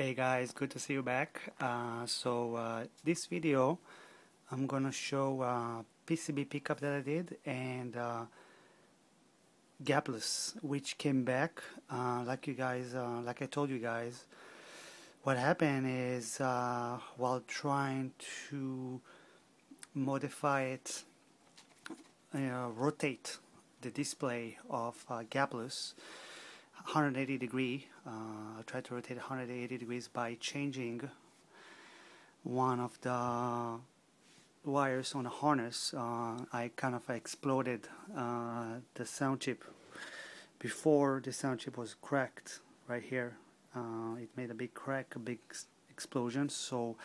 Hey guys, good to see you back. This video I'm gonna show PCB pickup that I did and Gaplus, which came back. Like I told you guys, what happened is while trying to modify it, rotate the display of Gaplus 180 degree. I tried to rotate 180 degrees by changing one of the wires on the harness. I kind of exploded the sound chip before the sound chip was cracked right here. It made a big crack, a big explosion. So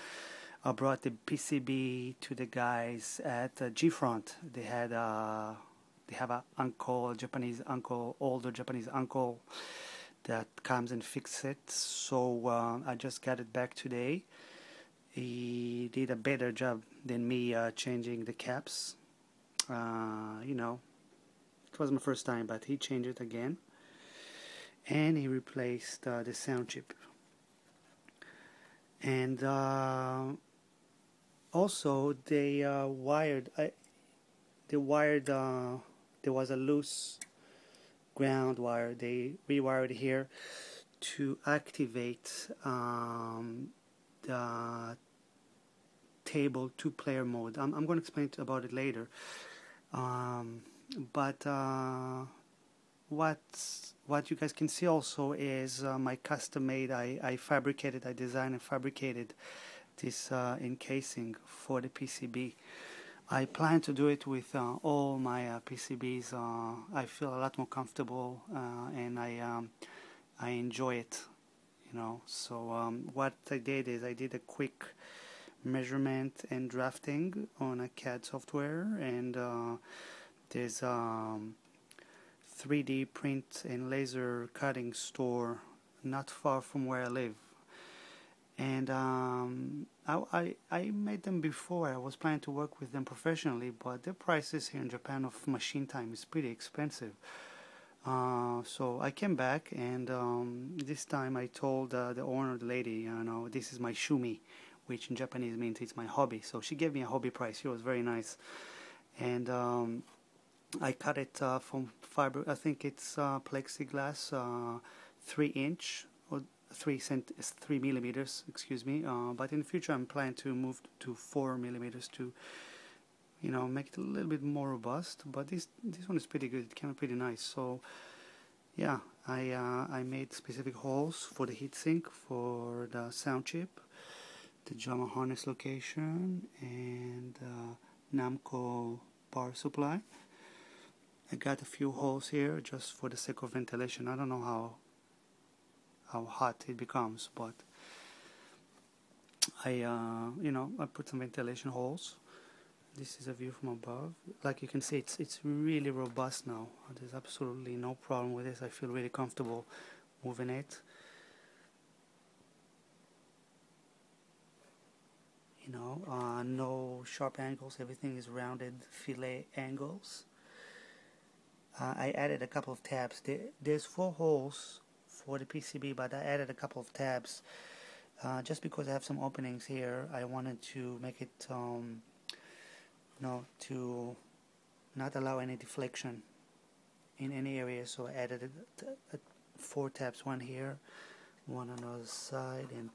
I brought the PCB to the guys at G-Front. They have a older Japanese uncle that comes and fixes it. So I just got it back today. He did a better job than me changing the caps. It was my first time, but he changed it again, and he replaced the sound chip. And also they wired. There was a loose ground wire. They rewired here to activate the table 2-player mode. I'm going to explain about it later. What you guys can see also is my custom made. I designed and fabricated this encasing for the PCB. I plan to do it with all my PCBs. I feel a lot more comfortable and I enjoy it, So what I did is I did a quick measurement and drafting on a CAD software, and there's 3D print and laser cutting store not far from where I live. And I made them before. I was planning to work with them professionally, but the prices here in Japan of machine time is pretty expensive. So I came back, and this time I told the owner, the lady, this is my shumi, which in Japanese means it's my hobby. So she gave me a hobby price. She was very nice. And I cut it from fiber. I think it's plexiglass, 3-inch. 3 millimeters, excuse me, but in the future I'm planning to move to 4 millimeters to make it a little bit more robust, but this one is pretty good. It came out pretty nice. So yeah, I made specific holes for the heatsink, for the sound chip, the JAMA harness location, and Namco power supply. I got a few holes here just for the sake of ventilation. I don't know how hot it becomes, but I put some ventilation holes. This is a view from above. Like you can see, it's really robust now. There's absolutely no problem with this. I feel really comfortable moving it. No sharp angles. Everything is rounded fillet angles. I added a couple of tabs. There's 4 holes for the PCB, but I added a couple of tabs just because I have some openings here. I wanted to make it to not allow any deflection in any area, so I added 4 tabs, 1 here, 1 on the other side, and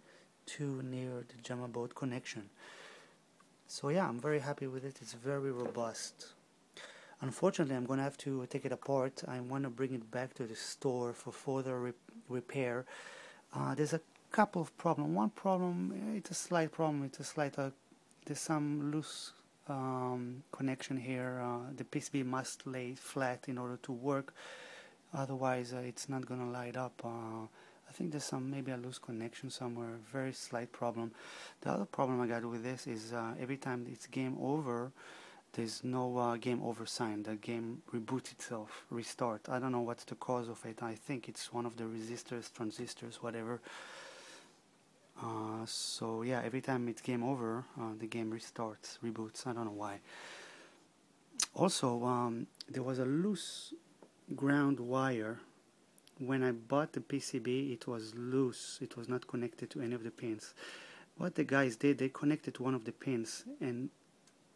2 near the JAMA board connection. So yeah, I'm very happy with it. It's very robust. Unfortunately, I'm going to have to take it apart. I want to bring it back to the store for further repair. There's a couple of problems. One problem, it's a slight problem. There's some loose connection here. The PCB must lay flat in order to work. Otherwise, it's not going to light up. I think there's maybe a loose connection somewhere. Very slight problem. The other problem I got with this is every time it's game over, there's no game over sign. The game reboots itself, restart. I don't know what's the cause of it. I think it's one of the resistors, transistors, whatever. So yeah, every time it's game over, the game restarts, reboots. I don't know why. Also, there was a loose ground wire when I bought the PCB, it was loose. It was not connected to any of the pins. What the guys did, they connected to one of the pins, and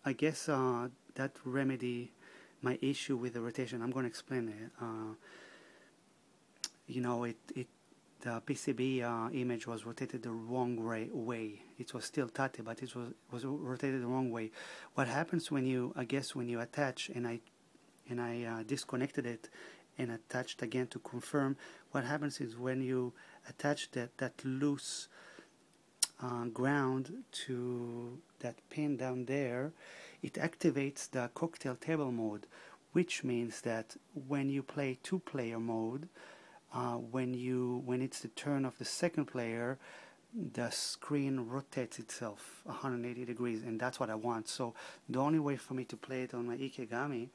I guess that remedy my issue with the rotation. I'm going to explain it. You know, the PCB image was rotated the wrong way. It was still tate, but it was rotated the wrong way. What happens when you, I guess, when you attach, and I disconnected it and attached again to confirm, what happens is when you attach that loose ground to that pin down there, it activates the cocktail table mode, which means that when you play two-player mode, when it's the turn of the second player, the screen rotates itself 180 degrees, and that's what I want. So the only way for me to play it on my Ikegami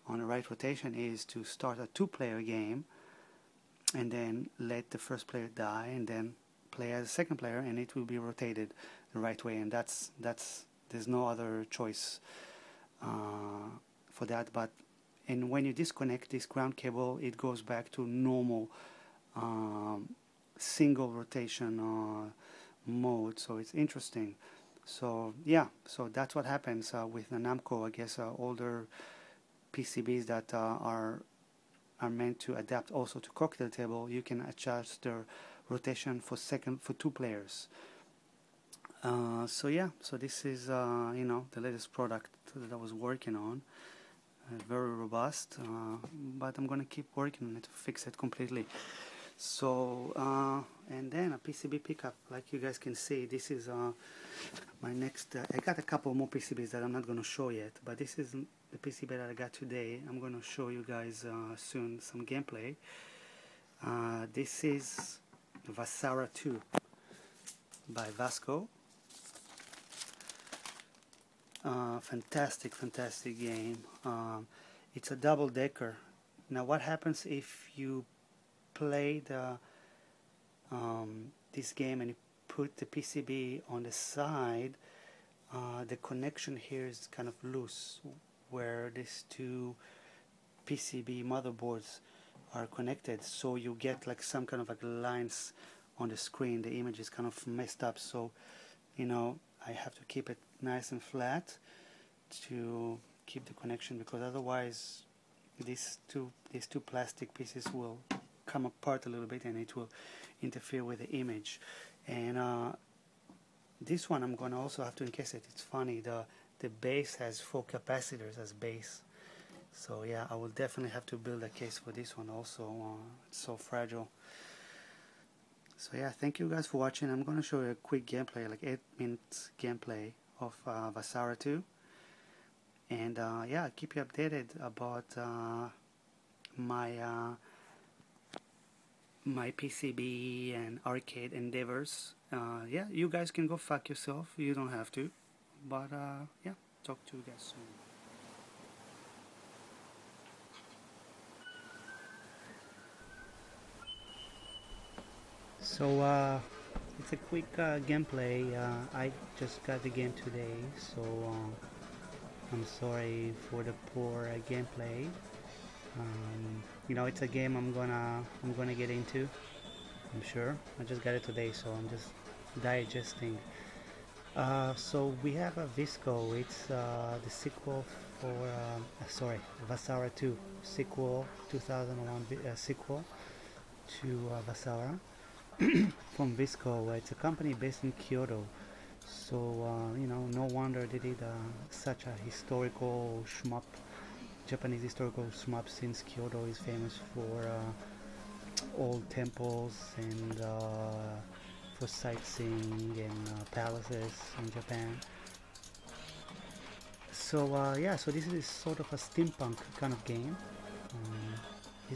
on the right rotation is to start a two-player game and then let the first player die and then play as a second player, and it will be rotated the right way. And that's there's no other choice for that. And when you disconnect this ground cable, it goes back to normal single rotation mode. So it's interesting. So yeah, so that's what happens with the Namco. I guess older PCBs that are meant to adapt also to cocktail table. You can adjust the rotation for two players. So yeah, so this is you know, the latest product that I was working on. Very robust, but I'm gonna keep working on it to fix it completely. So and then a PCB pickup, like you guys can see, this is my next. I got a couple more PCBs that I'm not gonna show yet, but this is the PCB that I got today. I'm gonna show you guys soon some gameplay. This is Vasara 2 by Vasco. Fantastic game. It's a double-decker. Now what happens if you play this game and you put the PCB on the side? The connection here is kind of loose where these two PCB motherboards are connected, so you get like some kind of like lines on the screen. The image is kind of messed up, so you know, I have to keep it nice and flat to keep the connection, because otherwise these two plastic pieces will come apart a little bit and it will interfere with the image. And this one I'm gonna also have to encase it. It's funny, the base has 4 capacitors as base, so yeah, I will definitely have to build a case for this one also. It's so fragile. So yeah, thank you guys for watching. I'm going to show you a quick gameplay, like 8-minute gameplay of Vasara 2. And yeah, I'll keep you updated about my my PCB and arcade endeavors. Yeah, you guys can go fuck yourself. You don't have to. But yeah, talk to you guys soon. So it's a quick gameplay. I just got the game today, so I'm sorry for the poor gameplay. You know, it's a game I'm gonna get into, I'm sure. I just got it today, so I'm just digesting. So we have a Visco. It's the sequel for sorry, Vasara 2 sequel, 2001 sequel to Vasara. From Visco. It's a company based in Kyoto, so you know, no wonder they did such a historical shmup, Japanese historical shmup, since Kyoto is famous for old temples and for sightseeing and palaces in Japan. So yeah, so this is sort of a steampunk kind of game,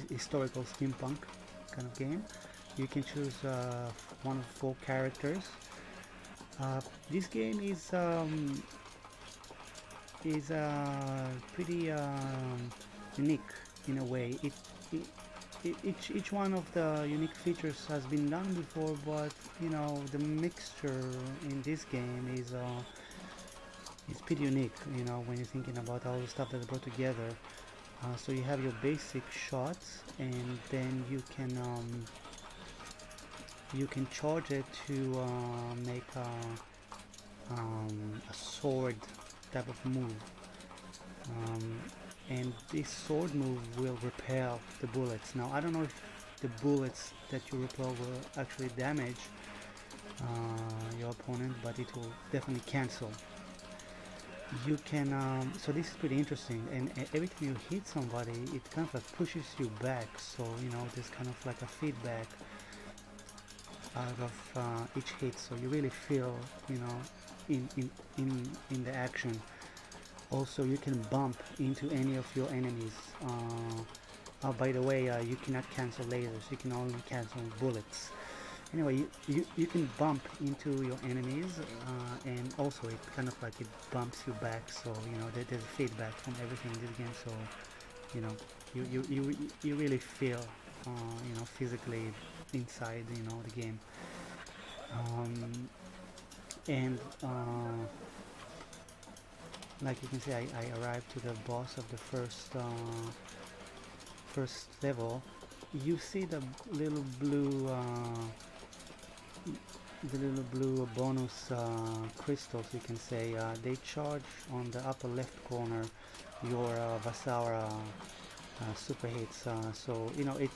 historical steampunk kind of game. You can choose one of 4 characters. This game is pretty unique in a way. Each one of the unique features has been done before, but you know, the mixture in this game is pretty unique. You know, when you're thinking about all the stuff that they brought together. So you have your basic shots, and then you can charge it to make a sword type of move, and this sword move will repel the bullets. Now I don't know if the bullets that you repel will actually damage your opponent, but it will definitely cancel. You can so this is pretty interesting, and every time you hit somebody it kind of like pushes you back, so you know there's kind of like a feedback out of each hit, so you really feel, you know, in the action. Also you can bump into any of your enemies. By the way, you cannot cancel lasers, you can only cancel bullets. Anyway, you can bump into your enemies, and also it kind of like it bumps you back, so you know there's feedback from everything in this game, so you know you really feel you know, physically inside, you know, the game. And like you can see, I arrived to the boss of the first level. You see the little blue bonus crystals, you can say. They charge on the upper left corner your Vasara super hits, so you know it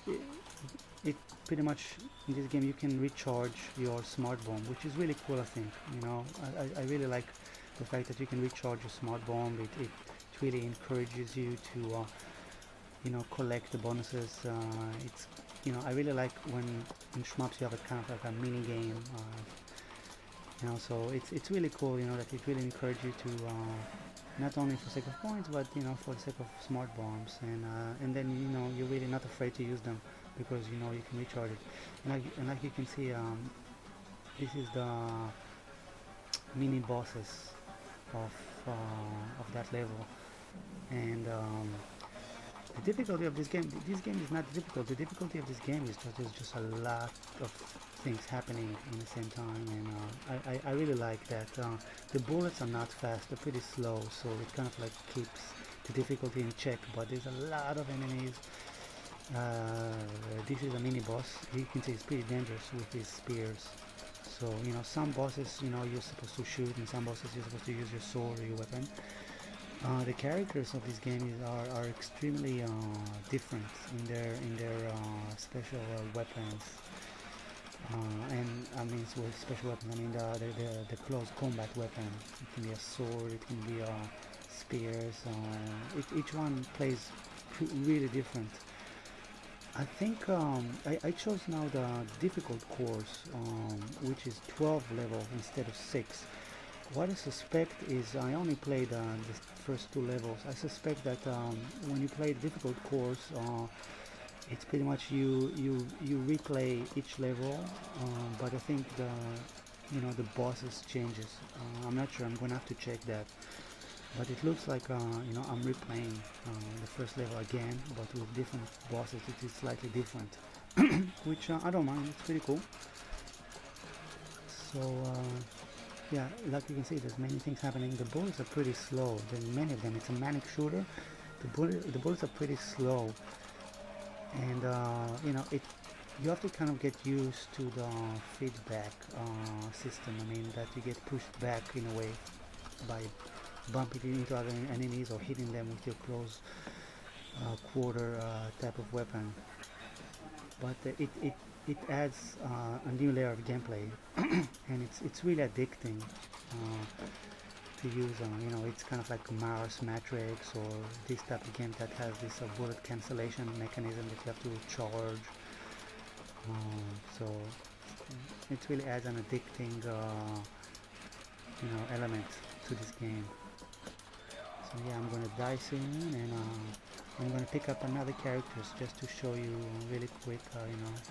pretty much in this game you can recharge your smart bomb, which is really cool. I think, you know, I really like the fact that you can recharge your smart bomb. It really encourages you to you know, collect the bonuses. It's, you know, I really like when in shmups you have a kind of like a mini game, you know, so it's really cool, you know, that it really encourages you to not only for sake of points, but you know, for the sake of smart bombs, and then you know you're really not afraid to use them because you know you can recharge it. And like you can see, this is the mini bosses of that level, and the difficulty of this game is not difficult. The difficulty of this game is that there's just a lot of things happening in the same time, and I really like that. The bullets are not fast, they're pretty slow, so it kind of like keeps the difficulty in check, but there's a lot of enemies. This is a mini boss. You can see it's pretty dangerous with his spears. So, you know, some bosses, you know, you're supposed to shoot, and some bosses you're supposed to use your sword or your weapon. The characters of this game are extremely different in their special weapons, and I mean with special weapons I mean the close combat weapon. It can be a sword, it can be spears. Each one plays really different. I think I chose now the difficult course, which is 12 levels instead of 6. What I suspect is, I only played the first 2 levels. I suspect that when you play the difficult course, it's pretty much you replay each level, but I think the bosses changes. I'm not sure. I'm gonna have to check that. But it looks like I'm replaying the first level again, but with different bosses. It is slightly different, which I don't mind. It's pretty cool. So. Yeah, like you can see, there's many things happening. The bullets are pretty slow. There's many of them. It's a manic shooter. The bullets are pretty slow, and you have to kind of get used to the feedback system. I mean, that you get pushed back in a way by bumping into other enemies or hitting them with your close quarter type of weapon. But it adds a new layer of gameplay, and it's really addicting to use. It's kind of like Mars Matrix or this type of game that has this bullet cancellation mechanism that you have to charge. So it really adds an addicting element to this game. So yeah, I'm gonna die soon, and I'm going to pick up another characters just to show you really quick,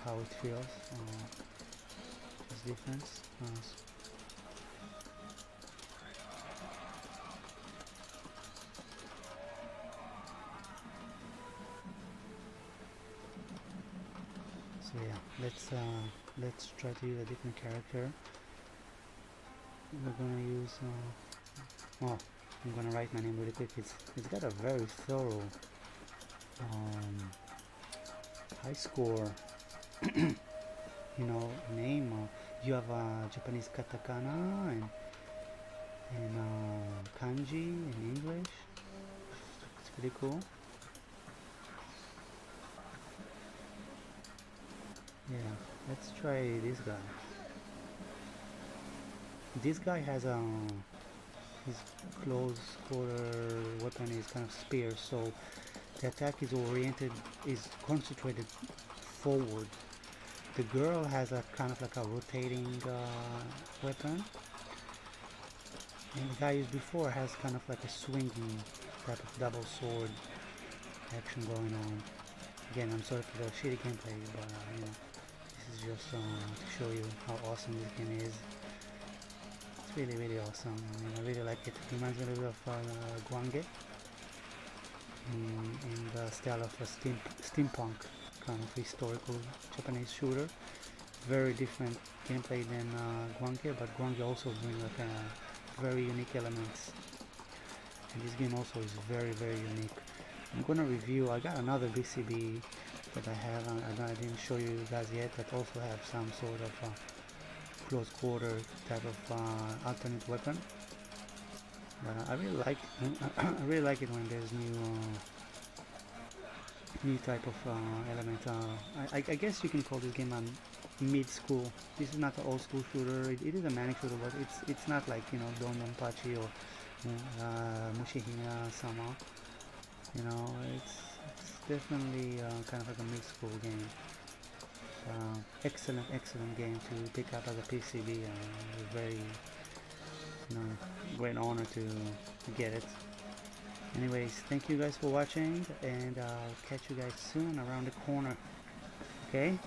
how it feels. This difference. So yeah, let's try to use a different character. We're going to use. I'm going to write my name really quick. It's got a very thorough high score, name. You have Japanese katakana and kanji in English. It's pretty cool. Yeah, let's try this guy. This guy has his close quarter weapon is kind of spear, so the attack is concentrated forward. The girl has a kind of like a rotating weapon, and the guy used before has kind of like a swinging type of double sword action going on. Again, I'm sorry for the shitty gameplay, but this is just to show you how awesome this game is. It's really, really awesome. I really like it. It reminds me a little bit of Guange in the style of a steampunk kind of historical Japanese shooter. Very different gameplay than Guange, but Guange also brings like very unique elements. And this game also is very, very unique. I'm gonna review. I got another PCB that I have. I didn't show you guys yet. That also have some sort of close quarter type of alternate weapon. But I really like. I really like it when there's new type of element. I guess you can call this game a mid-school. This is not an old-school shooter. It is a manic shooter, but it's not like Donpachi or Mushihina Sama. It's definitely kind of like a mid-school game. Excellent game to pick up as a PCB. Very, great honor to get it. Anyways, thank you guys for watching, and I'll catch you guys soon around the corner. Okay?